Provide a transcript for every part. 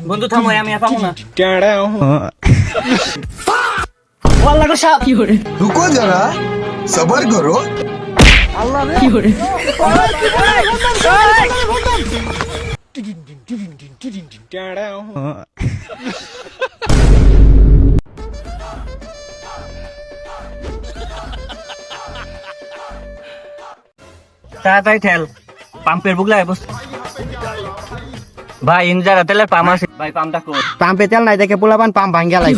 বন্ধু থামো, আমি আর পাবো না। रुको जरा सबर करो। তাড়াতাড়ি ঠেল, পাম্পের বুকলায় বস। ভাই ইনজারা তেলের পাম্প আছে ভাই, পাম্পটা কর। পাম্পে তেল নাই দেখে পোলাপান পাম্প ভাঙ্গা লাই।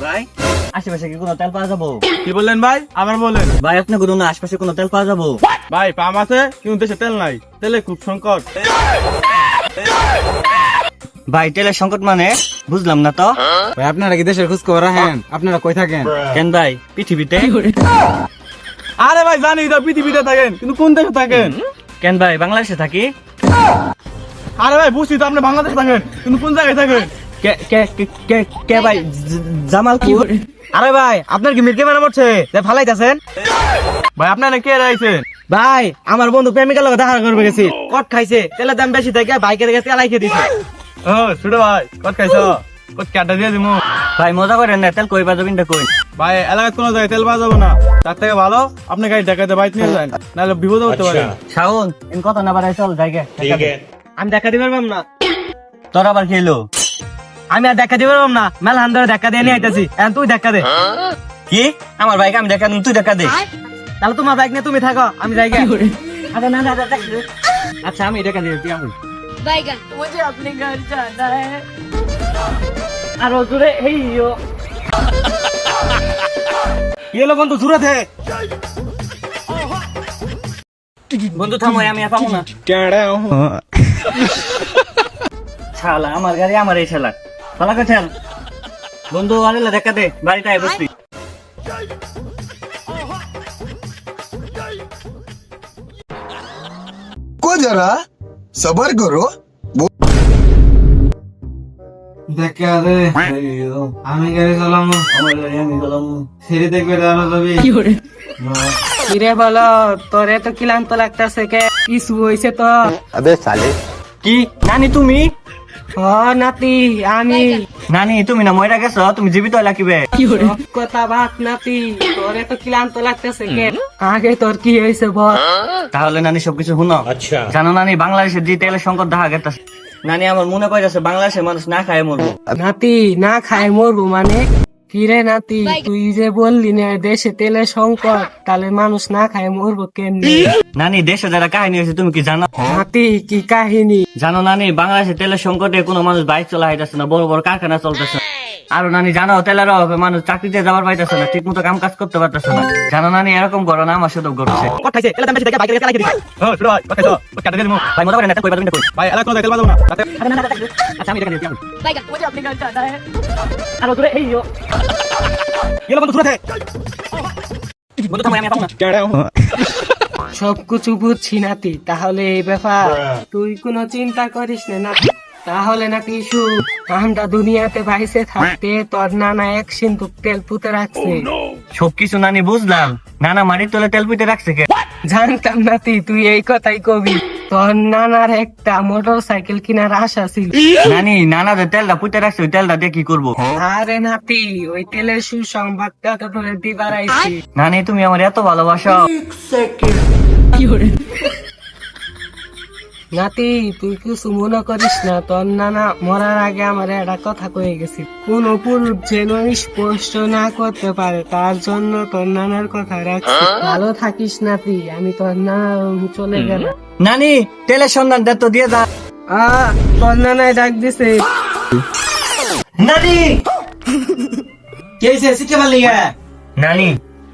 ভাই আশেপাশে কি কোনো তেল পাওয়া যাবো? কি বললেন ভাই? আবার বলেন। ভাই আপনি কোনো আশেপাশে কোনো তেল পাওয়া যাবো? ভাই পাম আছে কিন্তু দেশে তেল নাই, তেলে খুব সংকট। ভাই তেলের সংকট মানে বুঝলাম না তো। ভাই আপনারা কি দেশের খোঁজ খবর রাখেন? আপনারা কই থাকেন? কেন ভাই পৃথিবীতে? আরে ভাই জানি তো পৃথিবীতে থাকেন, কিন্তু কোন দেশে থাকেন? কেন ভাই বাংলাদেশে থাকি। আরে ভাই বুঝছি তো আপনি বাংলাদেশে থাকেন, কিন্তু কোন জায়গায় থাকেন? কে কে কে কে ভাই জামালপুর। আরে ভাই আপনার কি মির্কে মারা পড়ছে যে ফালাইতাছেন? ভাই আপনারা কে রাইছেন? ভাই আমার বন্ধু প্রেমিকার লগে দেখা করবে গেছি, কট খাইছে, তেলের দাম বেশি থাকে বাইকের কাছে তেলাই খেয়ে দিছে। ও ছোট ভাই কত খাইছো? কত কাটা দিয়ে দিমু। ভাই মজা করেন না, তেল কই বাজাবেন কই? ভাই এলাকায় কোনো জায়গায় তেল পাওয়া যাবে না, তার থেকে ভালো আপনি গাড়ি দেখাতে বাইক নিয়ে যান, নাহলে বিপদ হতে পারে। শাওন ইন কত না বাড়াই চল জায়গা। আমি দেখা দিতে পারবাম না, তোর আবার খেলো। আমি আর দেখা দিতে পারবাম না, মেলা হান ধরে দেখা দিয়ে নিয়ে আইতাছি, এখন তুই দেখা দে। কি আমার বাইক আমি দেখা তুই দেখা দে? তাহলে তোমার বাইক নিয়ে তুমি থাকো, আমি জায়গা। আরে না না আচ্ছা আমি দেখা দিই তুই আমি। बैगन मुझे अपने घर जाना है। আর জোরে এই ইয়ো কি হলো বন্ধু দূরে থে? বন্ধু থামো, আমি আর পাবো না। শালা আমার গাড়ি আমার এই শালা শালাকে ঠেল। বন্ধু আরে দেখা দে বাড়িটায় বসবি। को जरा सबर करो। দেখা দে আমি গাড়ি চালাবো, আমার গাড়ি আমি গেলাম। ফিরে দেখবে দাঁড়া যাবি। কিরে বলো তোরে তো ক্লান্ত লাগতেছে, কে কিছু হয়েছে তো? কি নানি তুমি? ও নাতি আমি। নানি তুমি না ময়রা গেছো, তুমি জীবিত লাগিবে। কথা ভাত নাতি, তোরে তো ক্লান্ত লাগতেছে, কে আগে তোর কি হয়েছে বল? তাহলে নানি সবকিছু শুনো। জানো নানি বাংলাদেশের যে তেলের সংকট দেখা গেছে, নানি আমার মনে কইতাছে বাংলাদেশের মানুষ না খায় মরবো। নাতি না খায় মরবো মানে? কিরে নাতি তুই যে বললি না দেশে তেলের সংকট, তাহলে মানুষ না খায় মরবো কেমনি? নানি দেশে যারা কাহিনী হয়েছে তুমি কি জানো? নাতি কি কাহিনী? জানো নানি বাংলাদেশে তেলের সংকটে কোনো মানুষ বাইক চলা হইতেছে না, বড় বড় কারখানা চলতেছে। আর নানি জানো তেলের অভাবে মানুষ চাকরিতে যাবার পাইতেছে না, ঠিক মতো কাম কাজ করতে পারতেছে না। জানো নানি এরকম করো না, আমার সাথেও ঘটছে। কট খাইছে, তেলের দাম বেশি থাকে বাইকের কাছে তেলাই খেয়ে দিছে। ও ছোট ভাই কত খাইছো? কত কাটা দিয়ে দিমু। ভাই মজা করেন না, তেল কই বাজাবেন কই? ভাই এলাকায় কোনো জায়গায় তেল পাওয়া যাবে না, তাতে আরে না না আচ্ছা আমি দেখা দিই। बैगन मुझे अपने घर जाना है। আর জোরে এই ইয়ো কি হলো বন্ধু দূরে থে? বন্ধু থামো, আমি আর পাবো না। সবকিছু বুঝছি নাতি, তাহলে এই ব্যাপার তুই কোনো চিন্তা করিস না নাতি। তাহলে নাতি আমরা দুনিয়াতে বাইসে থাকতে তোর নানা এক সিন্ধুক তেল পুঁতে রাখছে। সবকিছু নানি বুঝলাম, নানা মাটির তলে তেল পুঁতে রাখছে কে? জানতাম নাতি তুই এই কথাই কবি। তোর নানার একটা মোটর সাইকেল কেনার আশা ছিল। নানি নানা যে তেলটা পুঁতে রাখছে ওই তেলটা দিয়ে কি করবো? আরে নাতি ওই তেলের সুসংবাদটা তো তোরে দিবার আইছি। নানি তুমি আমার এত ভালোবাসো। নাতি তুই কিছু মনে করিস না, তোর নানা মরার আগে আমার একটা কথা কয়ে গেছি, কোন পুরুষ যেন স্পষ্ট না করতে পারে, তার জন্য তোর নানার কথা রাখছি। ভালো থাকিস নাতি, আমি তোর নানা চলে গেলাম। নানি তেলের সন্ধান দে তো দিয়ে যা। তোর নানায় ডাক দিছে। নানি কে শিখে পারলি? নানি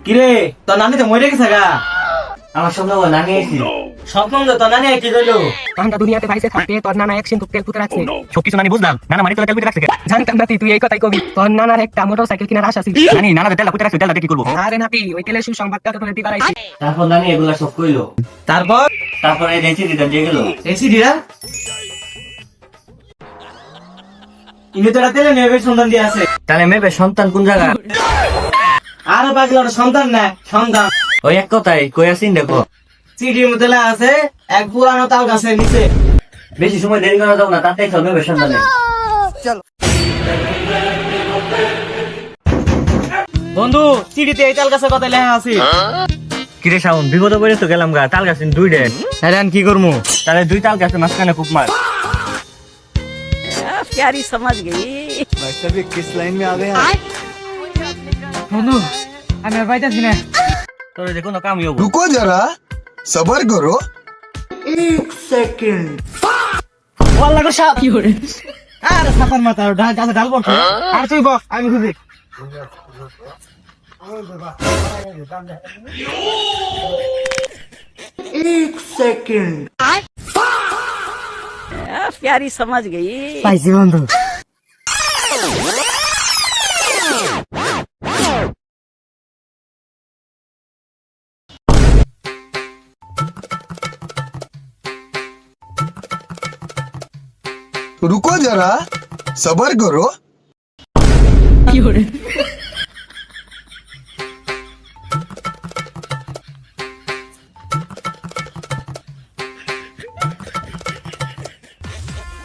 কিরে তোর নানি তো মরে গেছে গা। আমার স্বপ্ন নানি এসেছি। স্বপ্ন তোর নানি কি করলো? আমরা দুনিয়াতে বাইসে থাকতে তোর নানা এক সিন্ধুক তেল পুঁতে রাখছে। সবকিছু নানি বুঝলাম, নানা মাটির তলে তেল পুঁতে রাখছে কে? জানতাম নাতি তুই এই কথাই কবি। তোর নানার একটা মোটর সাইকেল কেনার আশা ছিল। নানি নানা যে তেলটা পুঁতে রাখছে ওই তেলটা দিয়ে কি করবো? আরে নাতি ওই তেলের সুসংবাদটা তো তোরে দিবার আইছি। তারপর নানি এগুলা সব কইলো। তারপর এই রেসিপিটা দিয়ে গেল। এসিডিরা ইনি তো রাতে নেবে সন্ধান দিয়ে আছে। তাহলে মেয়ের সন্তান কোন জায়গা? আরে পাগলা ওটা সন্তান না সন্তান। ওই এক কথাই কই আসিন দেখো। চিঠির মধ্যে লেখা আছে এক পুরানো তাল গাছের নিচে। বেশি সময় দেরি করা যাও না, তাতেই চলবে সন্তানে। বন্ধু চিঠিতে এই তাল গাছের কথা লেখা আছে। কিরে শাওন, বিপদে পড়ে তো গেলাম গা। তাল গাছ দুই ডেন, তাহলে আমি কি করবো? তাহলে দুই তাল গাছের মাঝখানে কুপ মার। प्यारी समझ गई বন্ধু আমি আর পাইতেছি না। তোর যে কোনো কামই হবো। रुको जरा सबर करो ওয়াল্লা গো সাপ। আরে সাপার মাথা গাছে ঢাল পড়ছে। আর তুই বস আমি খুঁজি। प्यारी समझ गई পাইছি বন্ধু। रुको जरा सबर करो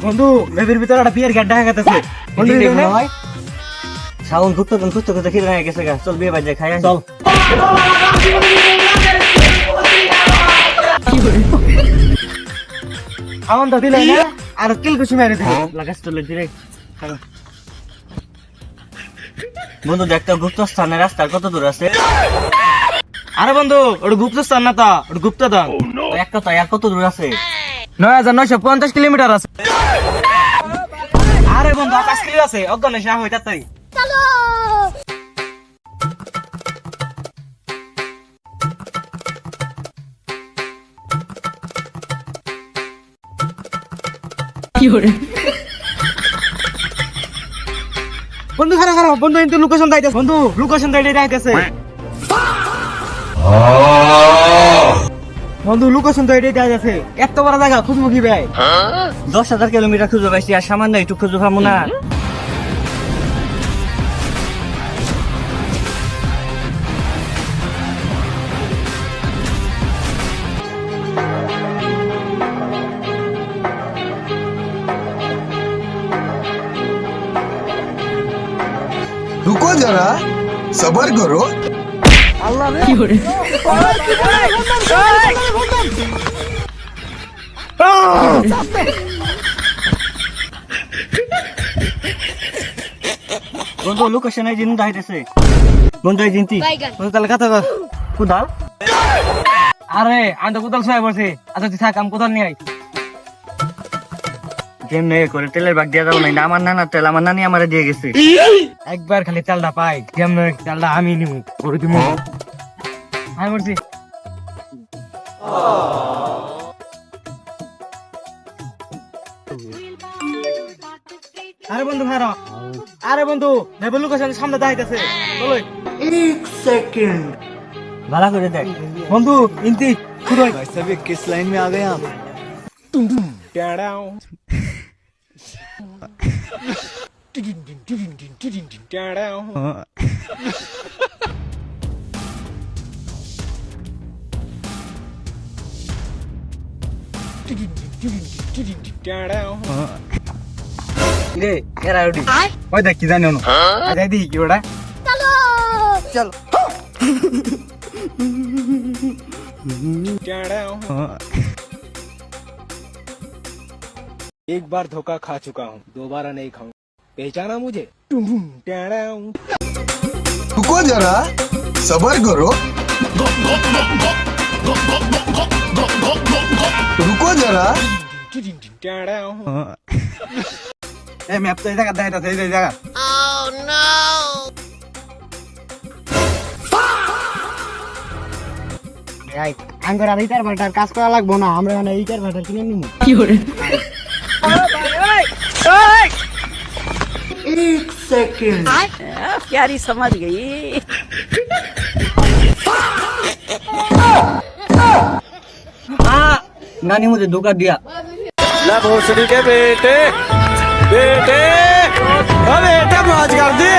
বন্ধু লেবির ভিতরে একটা বিয়ের গেট দেখা গেছে। বন্ধু এদিকে এখানে? মনে হয় শাওন খুঁজতে খুঁজতে খিদে হয়ে গেছে গা। চল বিয়ে বাজে খাই আসি। চল। আমার তো দিলে না আর কিল কুচি মেরে দিল। লাগাস চলে দিরে। বন্ধু দেখতো গুপ্ত স্থানের রাস্তা কত দূর আছে। আরে বন্ধু ওটা গুপ্ত স্থান না তো, ওটা গুপ্তধন। ওই এক কথা আর কত দূর আছে। 9950 কিলোমিটার আছে। আরে বন্ধু 5 কিলো আছে। অজ্ঞান এসে হই তাড়াতাড়ি। বন্ধু খারাপ খারাপ বন্ধু কিন্তু লোকেশন দাইতেছে। বন্ধু লোকেশন দাইতেছে। বন্ধু লোকেশন তো এটাই দাইতেছে। এত বড় জায়গা খুঁজবো কি ভাই? 10,000 কিলোমিটার খুঁজে পাইছি আর সামান্য একটু খুঁজে পাবো না। रुको जरा सबर करो বন্ধু লোকেশন এই জিন দাইতেছে। বন্ধু এই জিনতি বন্ধু তাহলে কথা কর। কোদাল। আরে আমি তো কোথাও শুয়ে পড়ছি। আচ্ছা তুই থাক আমি কোথাও নিয়ে আই। যেমনে করে তেলের বাগ দিয়ে যাবো না। আমার নানা তেল আমার নানি আমারে দিয়ে গেছে। একবার খালি চালটা পাই কেমন চালটা আমি নিব করে দিব। আমি বলছি আরে বন্ধু ভাই আরে বন্ধু নেবল লোকেশন সামনে দাঁড়াইতেছে। চলো ভালো করে দেখ। বন্ধু ইন্তি খুদই किस लाइन में आ गए आप রে এরা ওডি ওই দেখ কি জানি না। আচ্ছা দেখি কি ওটা। চলো एक बार धोखा खा चुका हूँ, दोबारा नहीं खाऊं। पहचाना मुझे? रुको जरा सबर करो रुको जरा ए मैप तो इधर करता है तो इधर जगह। আঙ্গুর আর ইটার ভাটার কাজ করা লাগবো না। আমরা মানে ইটার ভাটা কিনে নিব। কি করে? प्यारी समझ गई नानी मुझे धोखा दिया। भोसड़ी के बेटे बेटे बेटे मौज कर दे।